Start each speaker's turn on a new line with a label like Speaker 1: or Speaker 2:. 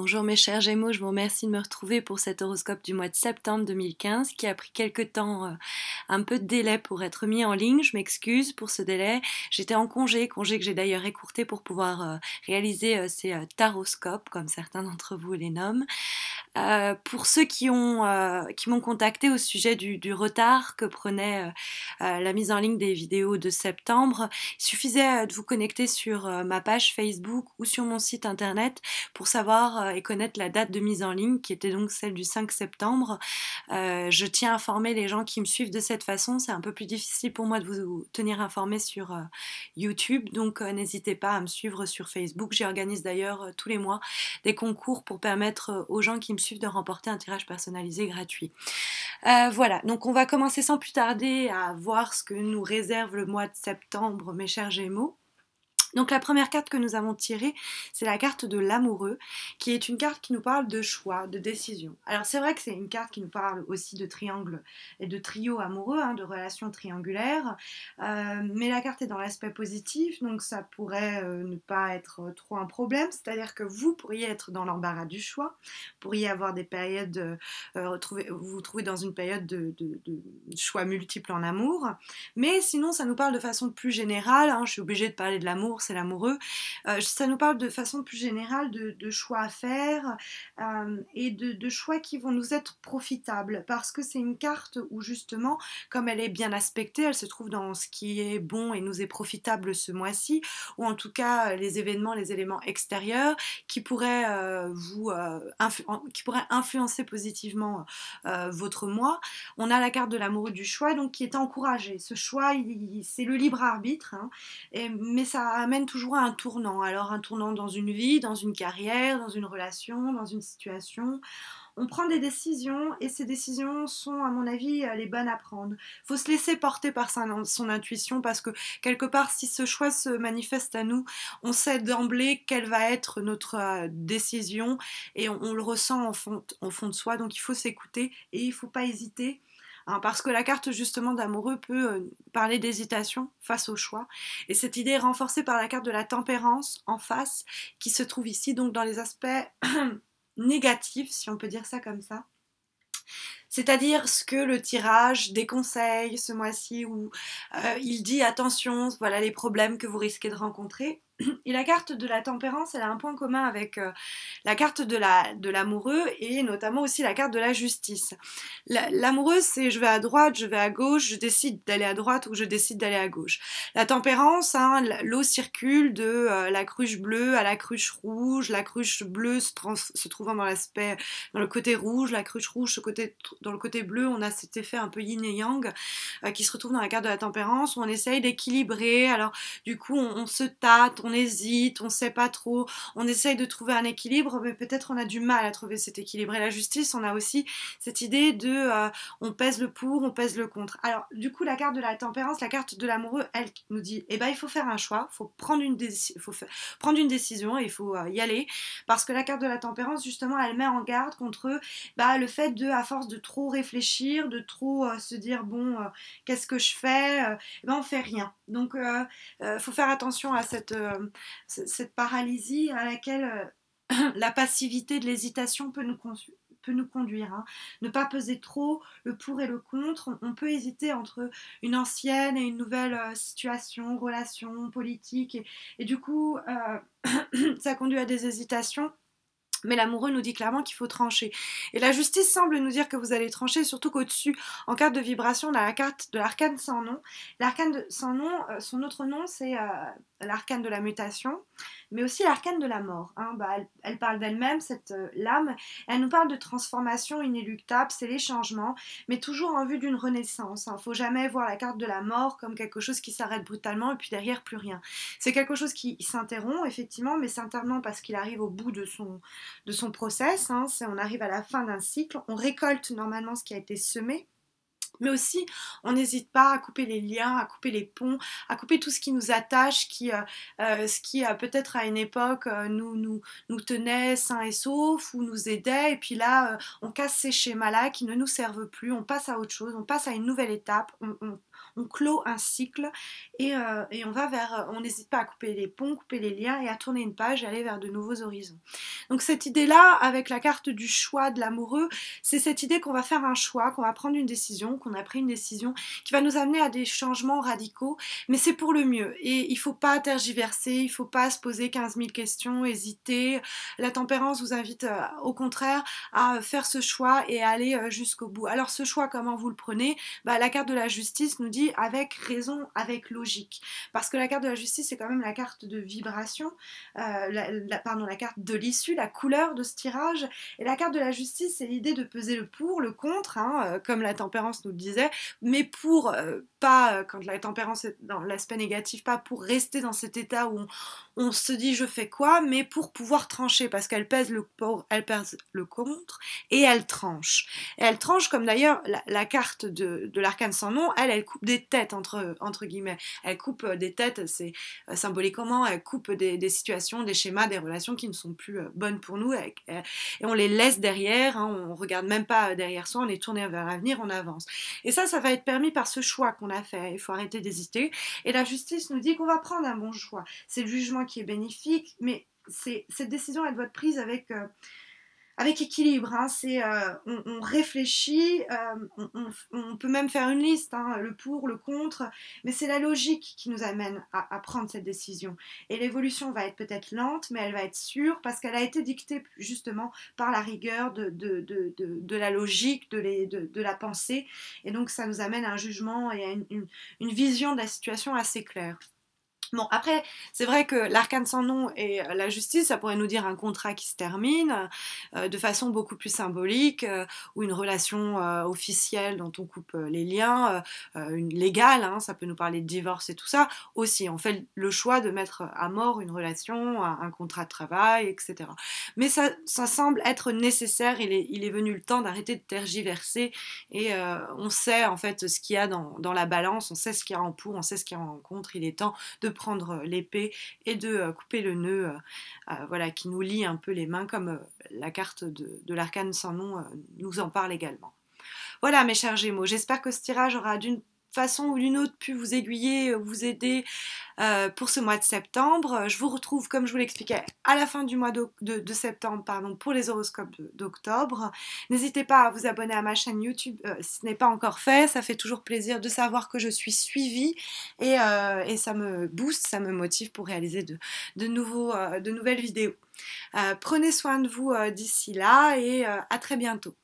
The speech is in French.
Speaker 1: Bonjour mes chers Gémeaux, je vous remercie de me retrouver pour cet horoscope du mois de septembre 2015 qui a pris quelques temps, un peu de délai pour être mis en ligne. Je m'excuse pour ce délai. J'étais en congé que j'ai d'ailleurs écourté pour pouvoir réaliser ces taroscopes, comme certains d'entre vous les nomment. Pour ceux qui m'ont contacté au sujet du retard que prenait la mise en ligne des vidéos de septembre, il suffisait de vous connecter sur ma page Facebook ou sur mon site internet pour savoir et connaître la date de mise en ligne qui était donc celle du 5 septembre. Je tiens à informer les gens qui me suivent de cette façon, c'est un peu plus difficile pour moi de vous tenir informés sur YouTube, donc n'hésitez pas à me suivre sur Facebook. J'organise d'ailleurs tous les mois des concours pour permettre aux gens qui me suivent de remporter un tirage personnalisé gratuit. Voilà, donc on va commencer sans plus tarder à voir ce que nous réserve le mois de septembre, mes chers Gémeaux. Donc la première carte que nous avons tirée, c'est la carte de l'amoureux, qui est une carte qui nous parle de choix, de décision. Alors c'est vrai que c'est une carte qui nous parle aussi de triangle et de trio amoureux, de relations triangulaires, mais la carte est dans l'aspect positif, donc ça pourrait ne pas être trop un problème, c'est-à-dire que vous pourriez être dans l'embarras du choix, vous pourriez avoir des périodes, vous vous trouvez dans une période de choix multiples en amour, mais sinon ça nous parle de façon plus générale, je suis obligée de parler de l'amour, c'est l'amoureux. Ça nous parle de façon plus générale de choix à faire et de choix qui vont nous être profitables parce que c'est une carte où justement, comme elle est bien aspectée, elle se trouve dans ce qui est bon et nous est profitable ce mois-ci, ou en tout cas les événements, les éléments extérieurs qui pourraient qui pourraient influencer positivement votre mois. On a la carte de l'amoureux du choix, donc qui est encouragé. Ce choix, c'est le libre arbitre, mais ça amène toujours à un tournant. Alors un tournant dans une vie, dans une carrière, dans une relation, dans une situation. On prend des décisions et ces décisions sont, à mon avis, les bonnes à prendre. Il faut se laisser porter par son intuition parce que quelque part, si ce choix se manifeste à nous, on sait d'emblée quelle va être notre décision et on le ressent au fond de soi. Donc il faut s'écouter et il ne faut pas hésiter. Parce que la carte justement d'amoureux peut parler d'hésitation face au choix. Et cette idée est renforcée par la carte de la tempérance en face, qui se trouve ici, donc dans les aspects négatifs, si on peut dire ça comme ça. C'est-à-dire ce que le tirage déconseille ce mois-ci, où il dit attention, voilà les problèmes que vous risquez de rencontrer. Et la carte de la tempérance, elle a un point commun avec la carte de l'amoureux et notamment aussi la carte de la justice. L'amoureux, c'est je vais à droite, je vais à gauche, je décide d'aller à droite ou je décide d'aller à gauche. La tempérance, l'eau circule de la cruche bleue à la cruche rouge, la cruche bleue se trouvant dans le côté rouge, la cruche rouge dans le côté bleu, on a cet effet un peu yin et yang qui se retrouve dans la carte de la tempérance où on essaye d'équilibrer. Alors du coup on se tâte, on hésite, on sait pas trop, on essaye de trouver un équilibre, mais peut-être on a du mal à trouver cet équilibre. Et la justice, on a aussi cette idée de on pèse le pour, on pèse le contre. Alors du coup la carte de la tempérance, la carte de l'amoureux, elle nous dit il faut faire un choix, il faut prendre une décision, il faut y aller, parce que la carte de la tempérance justement elle met en garde contre le fait de, à force de trop réfléchir, de trop se dire bon qu'est-ce que je fais, on fait rien. Donc faut faire attention à cette paralysie à laquelle la passivité de l'hésitation peut nous conduire. Ne pas peser trop le pour et le contre. On peut hésiter entre une ancienne et une nouvelle situation, relation, politique. Et du coup, ça conduit à des hésitations. Mais l'amoureux nous dit clairement qu'il faut trancher. Et la justice semble nous dire que vous allez trancher, surtout qu'au-dessus, en carte de vibration, on a la carte de l'arcane sans nom. L'arcane sans nom, son autre nom, c'est l'arcane de la mutation, mais aussi l'arcane de la mort. Elle parle d'elle-même, cette lame. Elle nous parle de transformation inéluctable, c'est les changements, mais toujours en vue d'une renaissance. Il ne faut jamais voir la carte de la mort comme quelque chose qui s'arrête brutalement et puis derrière plus rien. C'est quelque chose qui s'interrompt, effectivement, mais s'interrompt parce qu'il arrive au bout de son process, on arrive à la fin d'un cycle, on récolte normalement ce qui a été semé, mais aussi on n'hésite pas à couper les liens, à couper les ponts, à couper tout ce qui nous attache, ce qui peut-être à une époque nous tenait sains et saufs ou nous aidait, et puis là on casse ces schémas-là qui ne nous servent plus, on passe à autre chose, on passe à une nouvelle étape,
Speaker 2: on clôt un cycle et on va vers, on n'hésite pas à couper les ponts, couper les liens et à tourner une page et aller vers de nouveaux horizons. Donc cette idée-là, avec la carte du choix de l'amoureux, c'est cette idée qu'on va faire un choix, qu'on va prendre une décision, qu'on a pris une décision qui va nous amener à des changements radicaux, mais c'est pour le mieux. Et il ne faut pas tergiverser, il ne faut pas se poser 15 000 questions, hésiter. La tempérance vous invite au contraire à faire ce choix et à aller jusqu'au bout. Alors ce choix, comment vous le prenez? La carte de la justice nous dit avec raison, avec logique. Parce que la carte de la justice, c'est quand même la carte de vibration, la carte de l'issue, la couleur de ce tirage. Et la carte de la justice, c'est l'idée de peser le pour, le contre, hein, comme la tempérance nous le disait, mais pour, pas, quand la tempérance est dans l'aspect négatif, pas pour rester dans cet état où on se dit je fais quoi, mais pour pouvoir trancher, parce qu'elle pèse le pour, elle pèse le contre, et elle tranche. Et elle tranche comme d'ailleurs la carte de l'arcane sans nom, elle coupe des têtes, entre guillemets. Elle coupe des têtes, c'est symboliquement, elle coupe des situations, des schémas, des relations qui ne sont plus bonnes pour nous, et on les laisse derrière, hein, on regarde même pas derrière soi, on est tourné vers l'avenir, on avance. Et ça va être permis par ce choix qu'on a fait, il faut arrêter d'hésiter. Et la justice nous dit qu'on va prendre un bon choix. C'est le jugement qui est bénéfique, mais cette décision, elle doit être prise avec équilibre, hein. On réfléchit, on peut même faire une liste, hein, le pour, le contre, mais c'est la logique qui nous amène à prendre cette décision. Et l'évolution va être peut-être lente, mais elle va être sûre parce qu'elle a été dictée justement par la rigueur de la logique, de la pensée, et donc ça nous amène à un jugement et à une vision de la situation assez claire. Bon, après, c'est vrai que l'arcane sans nom et la justice, ça pourrait nous dire un contrat qui se termine de façon beaucoup plus symbolique, ou une relation officielle dont on coupe les liens, une légale, hein, ça peut nous parler de divorce et tout ça. Aussi, on fait le choix de mettre à mort une relation, un contrat de travail, etc. Mais ça semble être nécessaire, il est venu le temps d'arrêter de tergiverser et on sait en fait ce qu'il y a dans la balance, on sait ce qu'il y a en pour, on sait ce qu'il y a en contre, il est temps de prendre l'épée et de couper le nœud voilà, qui nous lie un peu les mains, comme la carte de l'arcane sans nom nous en parle également. Voilà mes chers Gémeaux, j'espère que ce tirage aura d'une façon ou d'une autre pu vous aiguiller, vous aider pour ce mois de septembre. Je vous retrouve, comme je vous l'expliquais, à la fin du mois de septembre, pardon, pour les horoscopes d'octobre. N'hésitez pas à vous abonner à ma chaîne YouTube si ce n'est pas encore fait. Ça fait toujours plaisir de savoir que je suis suivie et ça me booste, ça me motive pour réaliser de nouvelles vidéos. Prenez soin de vous d'ici là et à très bientôt.